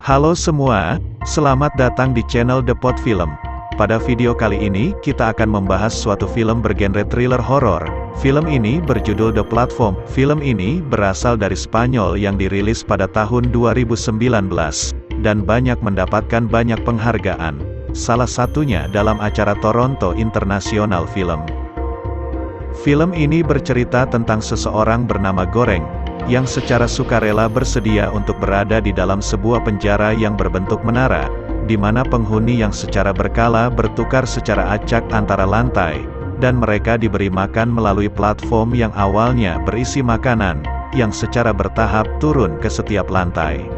Halo semua, selamat datang di channel The Pot Film. Pada video kali ini, kita akan membahas suatu film bergenre thriller horor. Film ini berjudul The Platform. Film ini berasal dari Spanyol yang dirilis pada tahun 2019, dan banyak mendapatkan banyak penghargaan. Salah satunya dalam acara Toronto International Film. Film ini bercerita tentang seseorang bernama Goreng, yang secara sukarela bersedia untuk berada di dalam sebuah penjara yang berbentuk menara, di mana penghuni yang secara berkala bertukar secara acak antara lantai, dan mereka diberi makan melalui platform yang awalnya berisi makanan, yang secara bertahap turun ke setiap lantai.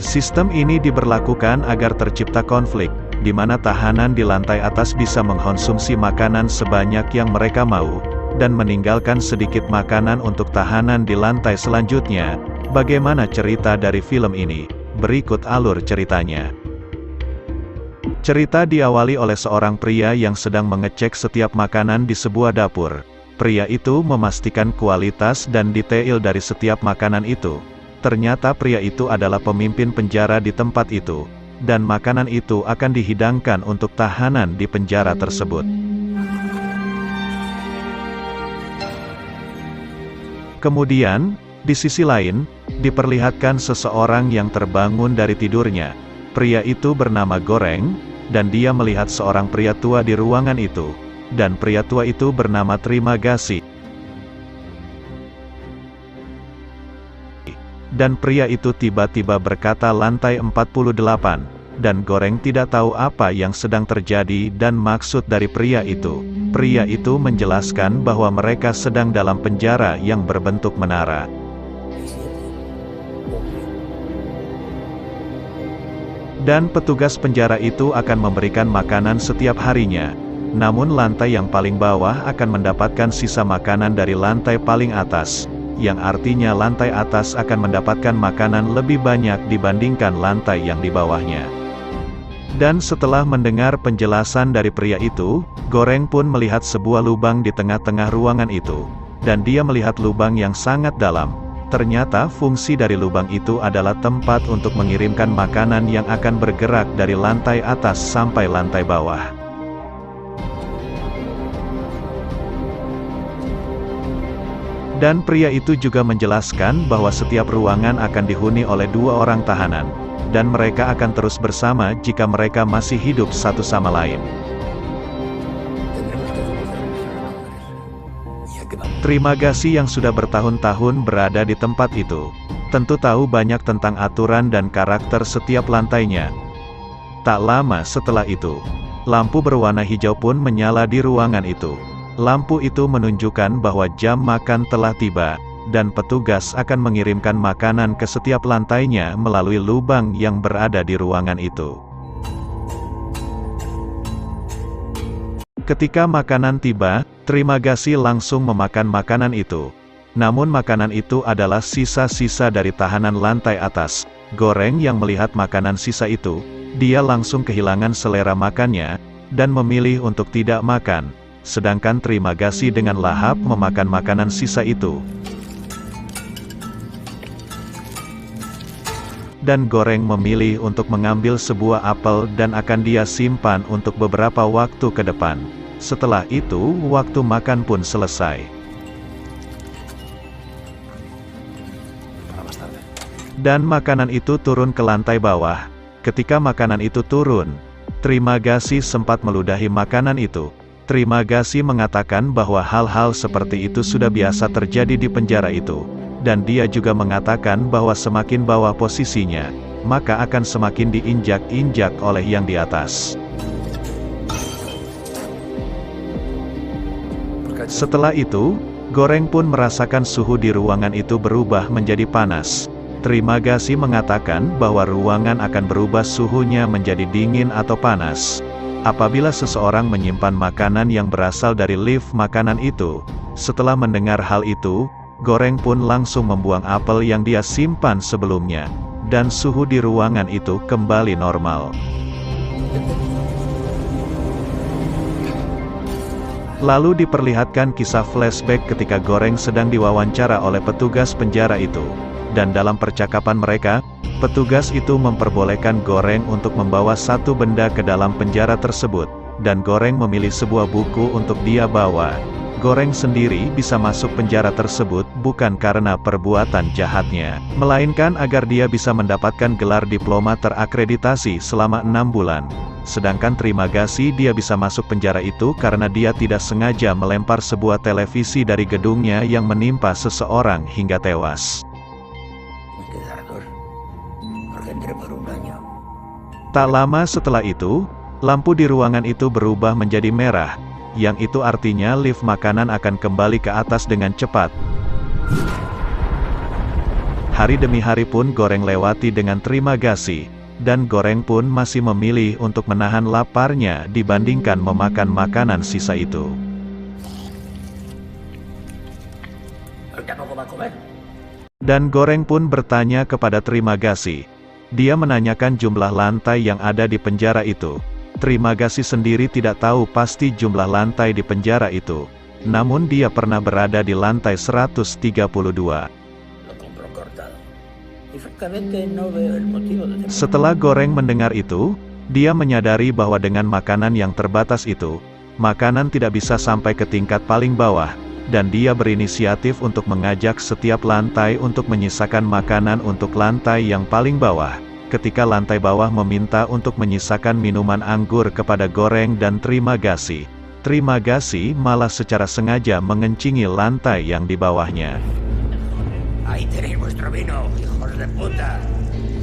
Sistem ini diberlakukan agar tercipta konflik, di mana tahanan di lantai atas bisa mengkonsumsi makanan sebanyak yang mereka mau, dan meninggalkan sedikit makanan untuk tahanan di lantai selanjutnya. Bagaimana cerita dari film ini? Berikut alur ceritanya. Cerita diawali oleh seorang pria yang sedang mengecek setiap makanan di sebuah dapur. Pria itu memastikan kualitas dan detail dari setiap makanan itu. Ternyata pria itu adalah pemimpin penjara di tempat itu, dan makanan itu akan dihidangkan untuk tahanan di penjara tersebut. Kemudian, di sisi lain, diperlihatkan seseorang yang terbangun dari tidurnya. Pria itu bernama Goreng, dan dia melihat seorang pria tua di ruangan itu. Dan pria tua itu bernama Terima Kasih. Dan pria itu tiba-tiba berkata lantai 48, dan Goreng tidak tahu apa yang sedang terjadi dan maksud dari pria itu. Pria itu menjelaskan bahwa mereka sedang dalam penjara yang berbentuk menara. Dan petugas penjara itu akan memberikan makanan setiap harinya. Namun lantai yang paling bawah akan mendapatkan sisa makanan dari lantai paling atas, yang artinya lantai atas akan mendapatkan makanan lebih banyak dibandingkan lantai yang di bawahnya. Dan setelah mendengar penjelasan dari pria itu, Goreng pun melihat sebuah lubang di tengah-tengah ruangan itu. Dan dia melihat lubang yang sangat dalam. Ternyata fungsi dari lubang itu adalah tempat untuk mengirimkan makanan yang akan bergerak dari lantai atas sampai lantai bawah. Dan pria itu juga menjelaskan bahwa setiap ruangan akan dihuni oleh 2 orang tahanan, dan mereka akan terus bersama jika mereka masih hidup satu sama lain. Terima Kasih yang sudah bertahun-tahun berada di tempat itu, tentu tahu banyak tentang aturan dan karakter setiap lantainya. Tak lama setelah itu, lampu berwarna hijau pun menyala di ruangan itu. Lampu itu menunjukkan bahwa jam makan telah tiba, dan petugas akan mengirimkan makanan ke setiap lantainya melalui lubang yang berada di ruangan itu. Ketika makanan tiba, Terima Kasih langsung memakan makanan itu. Namun makanan itu adalah sisa-sisa dari tahanan lantai atas. Goreng yang melihat makanan sisa itu, dia langsung kehilangan selera makannya, dan memilih untuk tidak makan. Sedangkan Terima Kasih dengan lahap memakan makanan sisa itu. Dan Goreng memilih untuk mengambil sebuah apel dan akan dia simpan untuk beberapa waktu ke depan. Setelah itu, waktu makan pun selesai. Dan makanan itu turun ke lantai bawah. Ketika makanan itu turun, Terima Kasih sempat meludahi makanan itu. Terima Kasih mengatakan bahwa hal-hal seperti itu sudah biasa terjadi di penjara itu. Dan dia juga mengatakan bahwa semakin bawah posisinya, maka akan semakin diinjak-injak oleh yang di atas. Setelah itu, Goreng pun merasakan suhu di ruangan itu berubah menjadi panas. Terima Kasih mengatakan bahwa ruangan akan berubah suhunya menjadi dingin atau panas apabila seseorang menyimpan makanan yang berasal dari lift makanan itu. Setelah mendengar hal itu, Goreng pun langsung membuang apel yang dia simpan sebelumnya, dan suhu di ruangan itu kembali normal. Lalu diperlihatkan kisah flashback ketika Goreng sedang diwawancara oleh petugas penjara itu. Dan dalam percakapan mereka, petugas itu memperbolehkan Goreng untuk membawa satu benda ke dalam penjara tersebut. Dan Goreng memilih sebuah buku untuk dia bawa. Goreng sendiri bisa masuk penjara tersebut bukan karena perbuatan jahatnya, melainkan agar dia bisa mendapatkan gelar diploma terakreditasi selama 6 bulan. Sedangkan Trimagasi dia bisa masuk penjara itu karena dia tidak sengaja melempar sebuah televisi dari gedungnya yang menimpa seseorang hingga tewas. Tak lama setelah itu, lampu di ruangan itu berubah menjadi merah, yang itu artinya lift makanan akan kembali ke atas dengan cepat. Hari demi hari pun Goreng lewati dengan Trimagasi, dan Goreng pun masih memilih untuk menahan laparnya dibandingkan memakan makanan sisa itu. Dan Goreng pun bertanya kepada Trimagasi. Dia menanyakan jumlah lantai yang ada di penjara itu. Trimagasi sendiri tidak tahu pasti jumlah lantai di penjara itu. Namun dia pernah berada di lantai 132. Setelah Goreng mendengar itu, dia menyadari bahwa dengan makanan yang terbatas itu, makanan tidak bisa sampai ke tingkat paling bawah, dan dia berinisiatif untuk mengajak setiap lantai untuk menyisakan makanan untuk lantai yang paling bawah. Ketika lantai bawah meminta untuk menyisakan minuman anggur kepada Goreng dan Trimagasi, Trimagasi malah secara sengaja mengencingi lantai yang di bawahnya.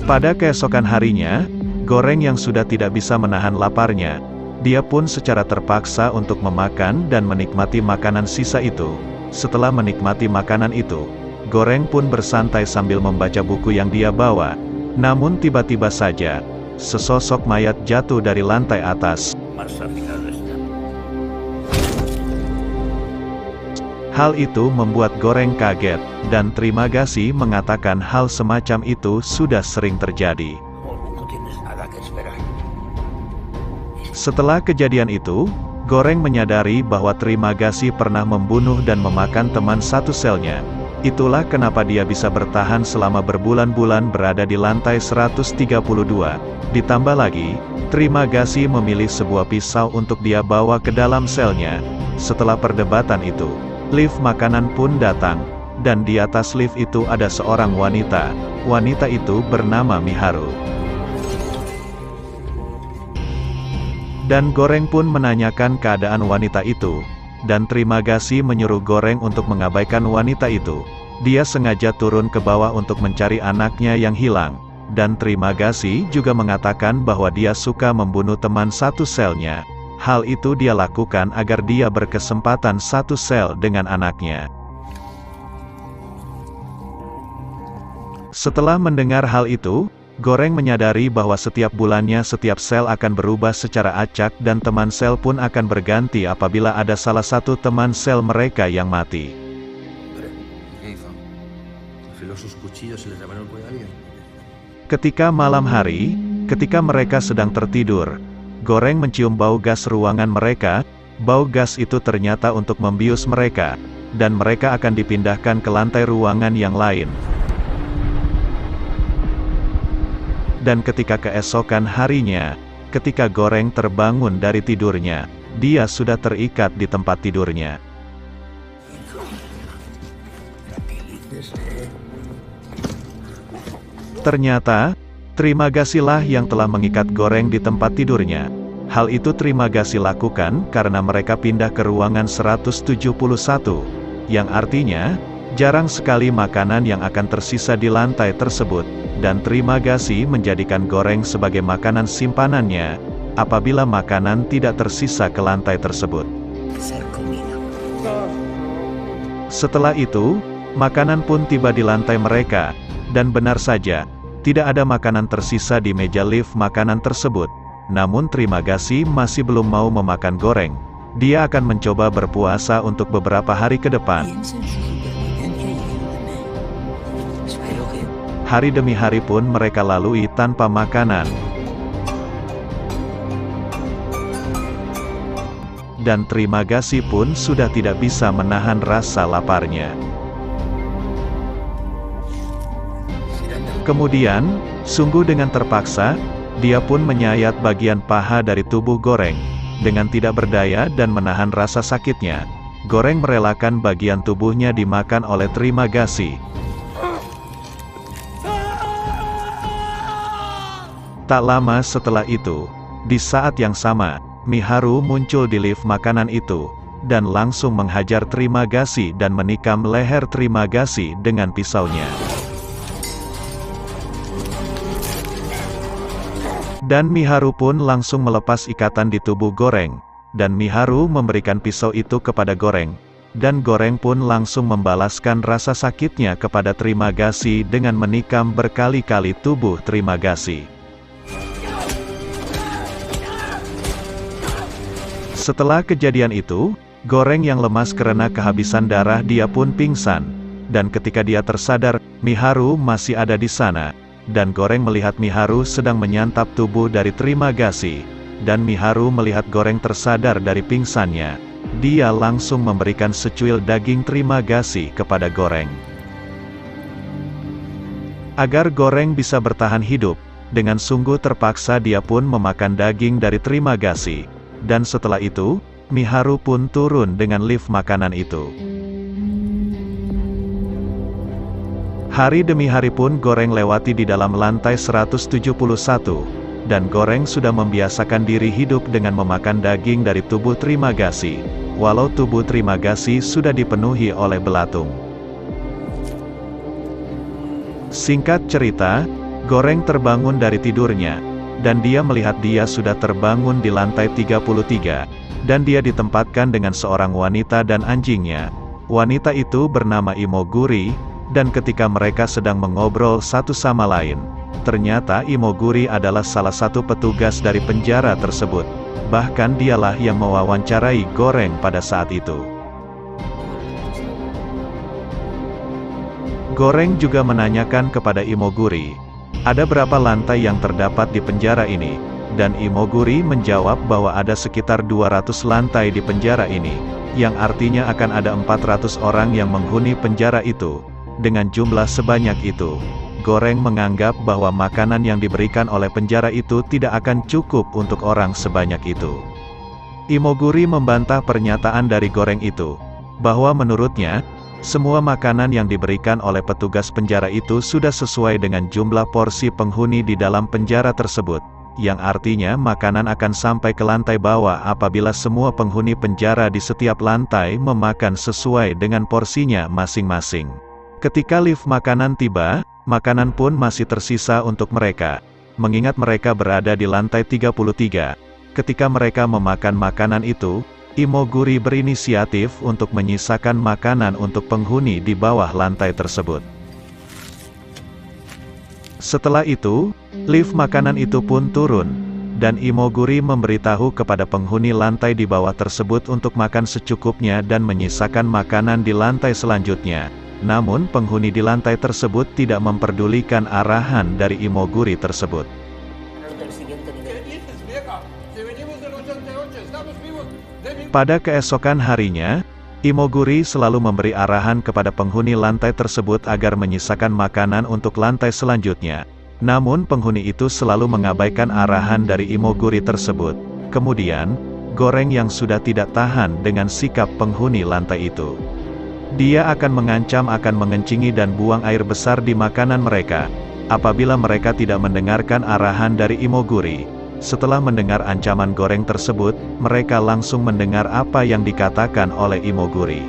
Pada keesokan harinya, Goreng yang sudah tidak bisa menahan laparnya, dia pun secara terpaksa untuk memakan dan menikmati makanan sisa itu. Setelah menikmati makanan itu, Goreng pun bersantai sambil membaca buku yang dia bawa. Namun tiba-tiba saja, sesosok mayat jatuh dari lantai atas. Hal itu membuat Goreng kaget, dan Trimagasi mengatakan hal semacam itu sudah sering terjadi. Setelah kejadian itu, Goreng menyadari bahwa Trimagasi pernah membunuh dan memakan teman satu selnya. Itulah kenapa dia bisa bertahan selama berbulan-bulan berada di lantai 132. Ditambah lagi, Trimagasi memilih sebuah pisau untuk dia bawa ke dalam selnya. Setelah perdebatan itu, lift makanan pun datang, dan di atas lift itu ada seorang wanita. Wanita itu bernama Miharu. Dan Goreng pun menanyakan keadaan wanita itu, dan Trimagasi menyuruh Goreng untuk mengabaikan wanita itu. Dia sengaja turun ke bawah untuk mencari anaknya yang hilang, dan Trimagasi juga mengatakan bahwa dia suka membunuh teman satu selnya. Hal itu dia lakukan agar dia berkesempatan satu sel dengan anaknya. Setelah mendengar hal itu, Goreng menyadari bahwa setiap bulannya setiap sel akan berubah secara acak dan teman sel pun akan berganti apabila ada salah satu teman sel mereka yang mati. Ketika malam hari, ketika mereka sedang tertidur, Goreng mencium bau gas ruangan mereka. Bau gas itu ternyata untuk membius mereka, dan mereka akan dipindahkan ke lantai ruangan yang lain. Dan ketika keesokan harinya, ketika Goreng terbangun dari tidurnya, dia sudah terikat di tempat tidurnya. Ternyata, Trimagasilah yang telah mengikat Goreng di tempat tidurnya. Hal itu Trimagasi lakukan karena mereka pindah ke ruangan 171, yang artinya, jarang sekali makanan yang akan tersisa di lantai tersebut, dan Trimagasi menjadikan Goreng sebagai makanan simpanannya, apabila makanan tidak tersisa ke lantai tersebut. Setelah itu, makanan pun tiba di lantai mereka, dan benar saja, tidak ada makanan tersisa di meja lift makanan tersebut. Namun Trimagasi masih belum mau memakan Goreng. Dia akan mencoba berpuasa untuk beberapa hari ke depan. Hari demi hari pun mereka lalui tanpa makanan. dan Trimagasi pun sudah tidak bisa menahan rasa laparnya. Kemudian, sungguh dengan terpaksa, dia pun menyayat bagian paha dari tubuh Goreng. Dengan tidak berdaya dan menahan rasa sakitnya, Goreng merelakan bagian tubuhnya dimakan oleh Trimagasi. Tak lama setelah itu, di saat yang sama, Miharu muncul di lift makanan itu, dan langsung menghajar Trimagasi dan menikam leher Trimagasi dengan pisaunya. Dan Miharu pun langsung melepas ikatan di tubuh Goreng, dan Miharu memberikan pisau itu kepada Goreng, dan Goreng pun langsung membalaskan rasa sakitnya kepada Trimagasi dengan menikam berkali-kali tubuh Trimagasi. Setelah kejadian itu, Goreng yang lemas karena kehabisan darah dia pun pingsan, dan ketika dia tersadar, Miharu masih ada di sana, dan Goreng melihat Miharu sedang menyantap tubuh dari Trimagasi, dan Miharu melihat Goreng tersadar dari pingsannya. Dia langsung memberikan secuil daging Trimagasi kepada Goreng. Agar Goreng bisa bertahan hidup, dengan sungguh terpaksa dia pun memakan daging dari Trimagasi. Dan setelah itu, Miharu pun turun dengan lift makanan itu. Hari demi hari pun Goreng lewati di dalam lantai 171, dan Goreng sudah membiasakan diri hidup dengan memakan daging dari tubuh Trimagasi, walau tubuh Trimagasi sudah dipenuhi oleh belatung. Singkat cerita, Goreng terbangun dari tidurnya, dan dia melihat dia sudah terbangun di lantai 33, dan dia ditempatkan dengan seorang wanita dan anjingnya. Wanita itu bernama Imoguri, dan ketika mereka sedang mengobrol satu sama lain, ternyata Imoguri adalah salah satu petugas dari penjara tersebut. Bahkan dialah yang mewawancarai Goreng pada saat itu. Goreng juga menanyakan kepada Imoguri, ada berapa lantai yang terdapat di penjara ini, dan Imoguri menjawab bahwa ada sekitar 200 lantai di penjara ini, yang artinya akan ada 400 orang yang menghuni penjara itu. Dengan jumlah sebanyak itu, Goreng menganggap bahwa makanan yang diberikan oleh penjara itu tidak akan cukup untuk orang sebanyak itu. Imoguri membantah pernyataan dari Goreng itu, bahwa menurutnya, semua makanan yang diberikan oleh petugas penjara itu sudah sesuai dengan jumlah porsi penghuni di dalam penjara tersebut, yang artinya makanan akan sampai ke lantai bawah apabila semua penghuni penjara di setiap lantai memakan sesuai dengan porsinya masing-masing. Ketika lift makanan tiba, makanan pun masih tersisa untuk mereka, mengingat mereka berada di lantai 33. Ketika mereka memakan makanan itu, Imoguri berinisiatif untuk menyisakan makanan untuk penghuni di bawah lantai tersebut. Setelah itu, lift makanan itu pun turun, dan Imoguri memberitahu kepada penghuni lantai di bawah tersebut untuk makan secukupnya dan menyisakan makanan di lantai selanjutnya. Namun penghuni di lantai tersebut tidak memperdulikan arahan dari Imoguri tersebut. Pada keesokan harinya, Imoguri selalu memberi arahan kepada penghuni lantai tersebut agar menyisakan makanan untuk lantai selanjutnya. Namun penghuni itu selalu mengabaikan arahan dari Imoguri tersebut. Kemudian, Goreng yang sudah tidak tahan dengan sikap penghuni lantai itu. Dia akan mengancam akan mengencingi dan buang air besar di makanan mereka, apabila mereka tidak mendengarkan arahan dari Imoguri. Setelah mendengar ancaman Goreng tersebut, mereka langsung mendengar apa yang dikatakan oleh Imoguri.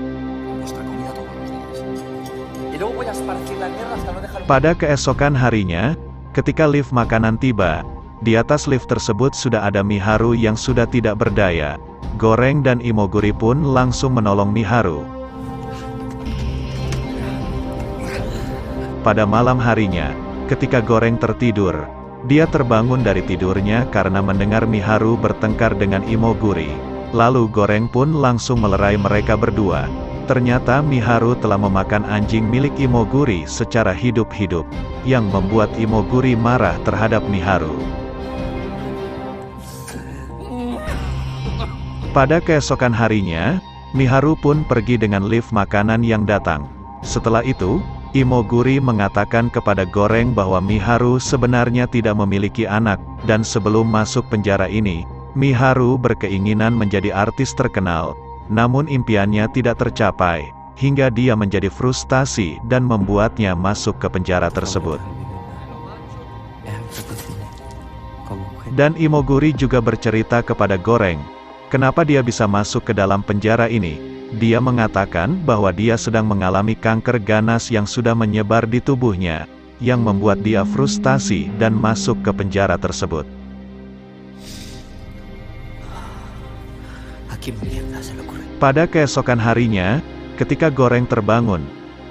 Pada keesokan harinya, ketika lift makanan tiba, di atas lift tersebut sudah ada Miharu yang sudah tidak berdaya. Goreng dan Imoguri pun langsung menolong Miharu. Pada malam harinya, ketika Goreng tertidur, dia terbangun dari tidurnya karena mendengar Miharu bertengkar dengan Imoguri. Lalu Goreng pun langsung melerai mereka berdua. Ternyata Miharu telah memakan anjing milik Imoguri secara hidup-hidup, yang membuat Imoguri marah terhadap Miharu. Pada keesokan harinya, Miharu pun pergi dengan lift makanan yang datang. Setelah itu, Imoguri mengatakan kepada Goreng bahwa Miharu sebenarnya tidak memiliki anak, dan sebelum masuk penjara ini, Miharu berkeinginan menjadi artis terkenal, namun impiannya tidak tercapai, hingga dia menjadi frustasi dan membuatnya masuk ke penjara tersebut. Dan Imoguri juga bercerita kepada Goreng, kenapa dia bisa masuk ke dalam penjara ini. Dia mengatakan bahwa dia sedang mengalami kanker ganas yang sudah menyebar di tubuhnya, yang membuat dia frustasi dan masuk ke penjara tersebut. Pada keesokan harinya, ketika Goreng terbangun,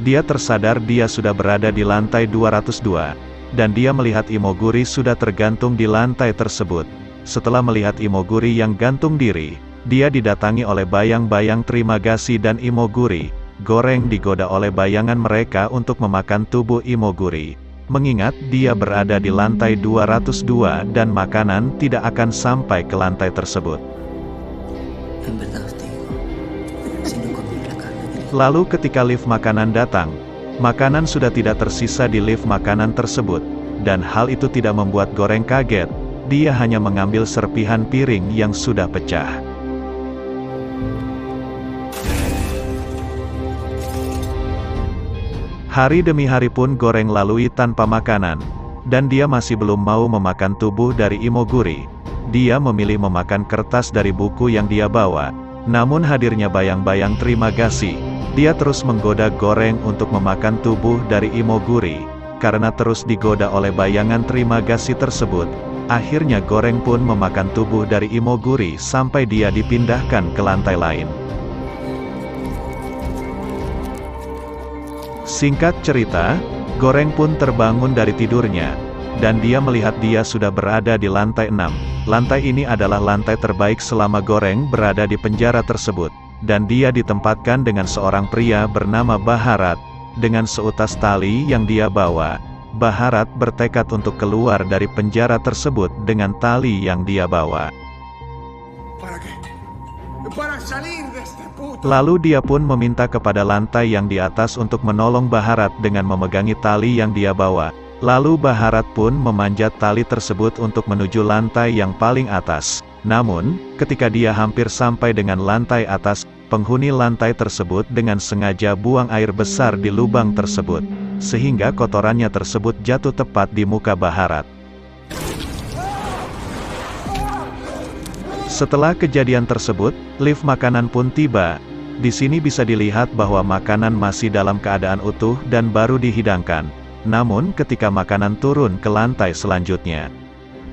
dia tersadar dia sudah berada di lantai 202, dan dia melihat Imoguri sudah tergantung di lantai tersebut. Setelah melihat Imoguri yang gantung diri, dia didatangi oleh bayang-bayang terima kasih dan Imoguri. Goreng digoda oleh bayangan mereka untuk memakan tubuh Imoguri, mengingat dia berada di lantai 202 dan makanan tidak akan sampai ke lantai tersebut. Lalu ketika lift makanan datang, makanan sudah tidak tersisa di lift makanan tersebut, dan hal itu tidak membuat Goreng kaget. Dia hanya mengambil serpihan piring yang sudah pecah. Hari demi hari pun Goreng lalui tanpa makanan, dan dia masih belum mau memakan tubuh dari Imoguri. Dia memilih memakan kertas dari buku yang dia bawa. Namun hadirnya bayang-bayang terima kasih, dia terus menggoda Goreng untuk memakan tubuh dari Imoguri. Karena terus digoda oleh bayangan terima kasih tersebut, akhirnya Goreng pun memakan tubuh dari Imoguri sampai dia dipindahkan ke lantai lain. Singkat cerita, Goreng pun terbangun dari tidurnya, dan dia melihat dia sudah berada di lantai 6. Lantai ini adalah lantai terbaik selama Goreng berada di penjara tersebut, dan dia ditempatkan dengan seorang pria bernama Baharat. Dengan seutas tali yang dia bawa, Baharat bertekad untuk keluar dari penjara tersebut dengan tali yang dia bawa. Lalu dia pun meminta kepada lantai yang di atas untuk menolong Baharat dengan memegangi tali yang dia bawa. Lalu Baharat pun memanjat tali tersebut untuk menuju lantai yang paling atas. Namun, ketika dia hampir sampai dengan lantai atas, penghuni lantai tersebut dengan sengaja buang air besar di lubang tersebut, sehingga kotorannya tersebut jatuh tepat di muka Baharat. Setelah kejadian tersebut, lift makanan pun tiba. Di sini bisa dilihat bahwa makanan masih dalam keadaan utuh dan baru dihidangkan. Namun ketika makanan turun ke lantai selanjutnya,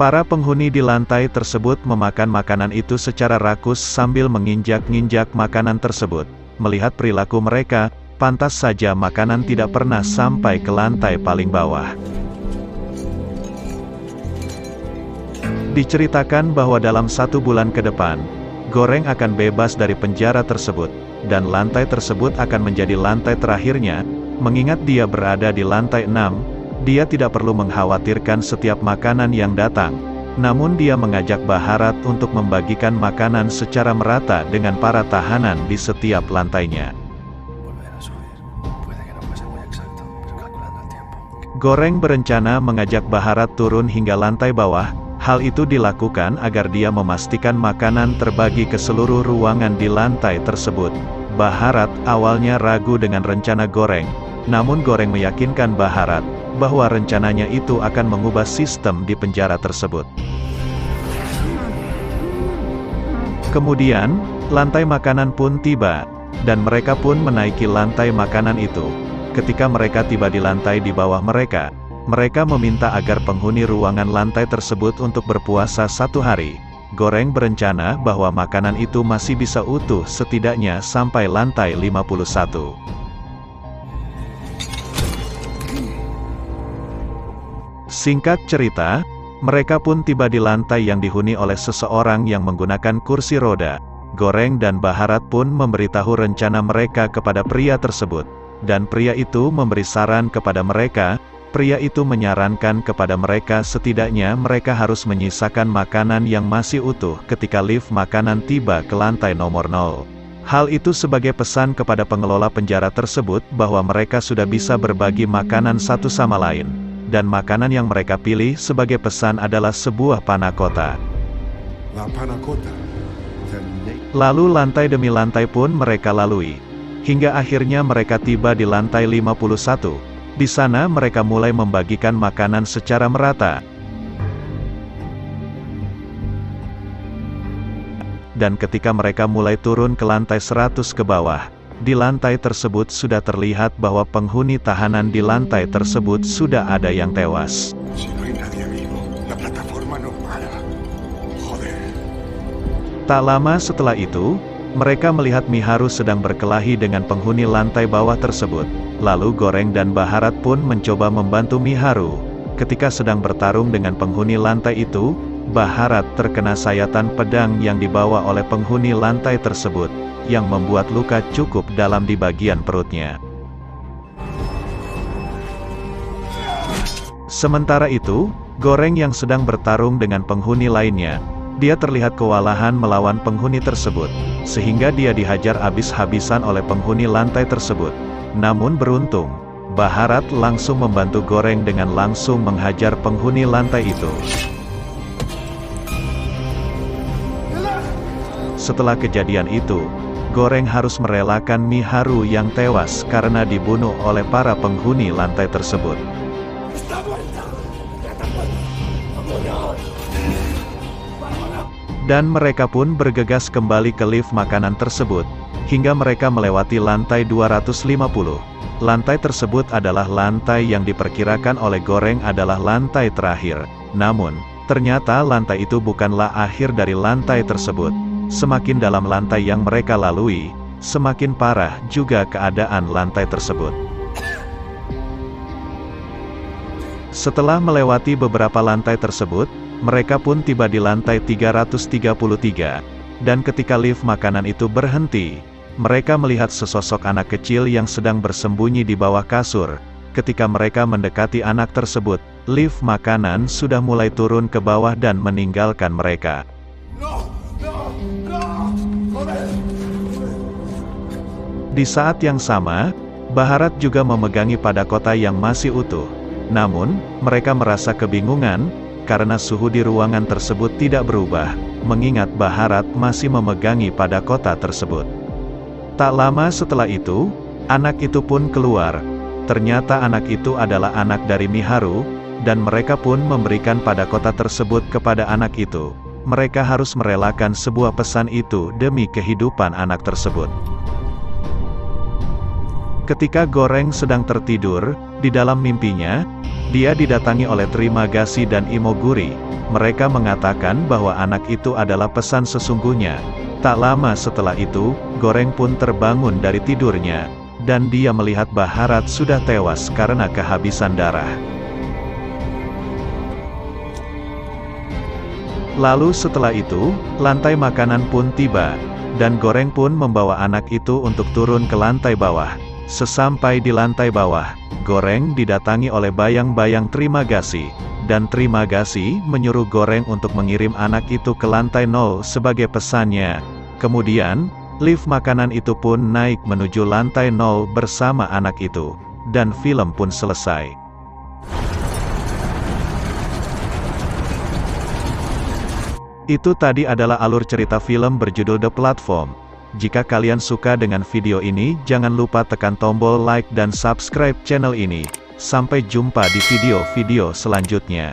para penghuni di lantai tersebut memakan makanan itu secara rakus sambil menginjak-injak makanan tersebut. Melihat perilaku mereka, pantas saja makanan tidak pernah sampai ke lantai paling bawah. Diceritakan bahwa dalam 1 bulan ke depan, Goreng akan bebas dari penjara tersebut, dan lantai tersebut akan menjadi lantai terakhirnya. Mengingat dia berada di lantai 6, dia tidak perlu mengkhawatirkan setiap makanan yang datang. Namun dia mengajak Baharat untuk membagikan makanan secara merata dengan para tahanan di setiap lantainya. Goreng berencana mengajak Baharat turun hingga lantai bawah. Hal itu dilakukan agar dia memastikan makanan terbagi ke seluruh ruangan di lantai tersebut. Baharat awalnya ragu dengan rencana Goreng, namun Goreng meyakinkan Baharat bahwa rencananya itu akan mengubah sistem di penjara tersebut. Kemudian, lantai makanan pun tiba, dan mereka pun menaiki lantai makanan itu. Ketika mereka tiba di lantai di bawah mereka meminta agar penghuni ruangan lantai tersebut untuk berpuasa 1 hari. Goreng berencana bahwa makanan itu masih bisa utuh setidaknya sampai lantai 51. Singkat cerita, mereka pun tiba di lantai yang dihuni oleh seseorang yang menggunakan kursi roda. Goreng dan Baharat pun memberitahu rencana mereka kepada pria tersebut, dan pria itu memberi saran kepada mereka Pria itu menyarankan kepada mereka setidaknya mereka harus menyisakan makanan yang masih utuh ketika lift makanan tiba ke lantai nomor 0. Hal itu sebagai pesan kepada pengelola penjara tersebut bahwa mereka sudah bisa berbagi makanan satu sama lain. Dan makanan yang mereka pilih sebagai pesan adalah sebuah panna cotta. Lalu lantai demi lantai pun mereka lalui. Hingga akhirnya mereka tiba di lantai 51. Di sana mereka mulai membagikan makanan secara merata. Dan ketika mereka mulai turun ke lantai 100 ke bawah, di lantai tersebut sudah terlihat bahwa penghuni tahanan di lantai tersebut sudah ada yang tewas. Tak lama setelah itu, mereka melihat Miharu sedang berkelahi dengan penghuni lantai bawah tersebut. Lalu Goreng dan Baharat pun mencoba membantu Miharu. Ketika sedang bertarung dengan penghuni lantai itu, Baharat terkena sayatan pedang yang dibawa oleh penghuni lantai tersebut, yang membuat luka cukup dalam di bagian perutnya. Sementara itu, Goreng yang sedang bertarung dengan penghuni lainnya, dia terlihat kewalahan melawan penghuni tersebut, sehingga dia dihajar habis-habisan oleh penghuni lantai tersebut. Namun beruntung, Baharat langsung membantu Goreng dengan langsung menghajar penghuni lantai itu. Setelah kejadian itu, Goreng harus merelakan Miharu yang tewas karena dibunuh oleh para penghuni lantai tersebut. Dan mereka pun bergegas kembali ke lift makanan tersebut, hingga mereka melewati lantai 250. Lantai tersebut adalah lantai yang diperkirakan oleh Goreng adalah lantai terakhir. Namun, ternyata lantai itu bukanlah akhir dari lantai tersebut. Semakin dalam lantai yang mereka lalui, semakin parah juga keadaan lantai tersebut. Setelah melewati beberapa lantai tersebut, mereka pun tiba di lantai 333. Dan ketika lift makanan itu berhenti, mereka melihat sesosok anak kecil yang sedang bersembunyi di bawah kasur. Ketika mereka mendekati anak tersebut, lift makanan sudah mulai turun ke bawah dan meninggalkan mereka. Di saat yang sama, Baharat juga memegangi panna cotta yang masih utuh. Namun, mereka merasa kebingungan, karena suhu di ruangan tersebut tidak berubah, mengingat Baharat masih memegangi panna cotta tersebut. Tak lama setelah itu, anak itu pun keluar. Ternyata anak itu adalah anak dari Miharu, dan mereka pun memberikan panna cotta tersebut kepada anak itu. Mereka harus merelakan sebuah pesan itu demi kehidupan anak tersebut. Ketika Goreng sedang tertidur, di dalam mimpinya, dia didatangi oleh Trimagasi dan Imoguri. Mereka mengatakan bahwa anak itu adalah pesan sesungguhnya. Tak lama setelah itu, Goreng pun terbangun dari tidurnya, dan dia melihat Baharat sudah tewas karena kehabisan darah. Lalu setelah itu, lantai makanan pun tiba, dan Goreng pun membawa anak itu untuk turun ke lantai bawah. Sesampai di lantai bawah, Goreng didatangi oleh bayang-bayang Trimagasi, dan Trimagasi menyuruh Goreng untuk mengirim anak itu ke lantai 0 sebagai pesannya. Kemudian, lift makanan itu pun naik menuju lantai 0 bersama anak itu, dan film pun selesai. Itu tadi adalah alur cerita film berjudul The Platform. Jika kalian suka dengan video ini, jangan lupa tekan tombol like dan subscribe channel ini. Sampai jumpa di video-video selanjutnya.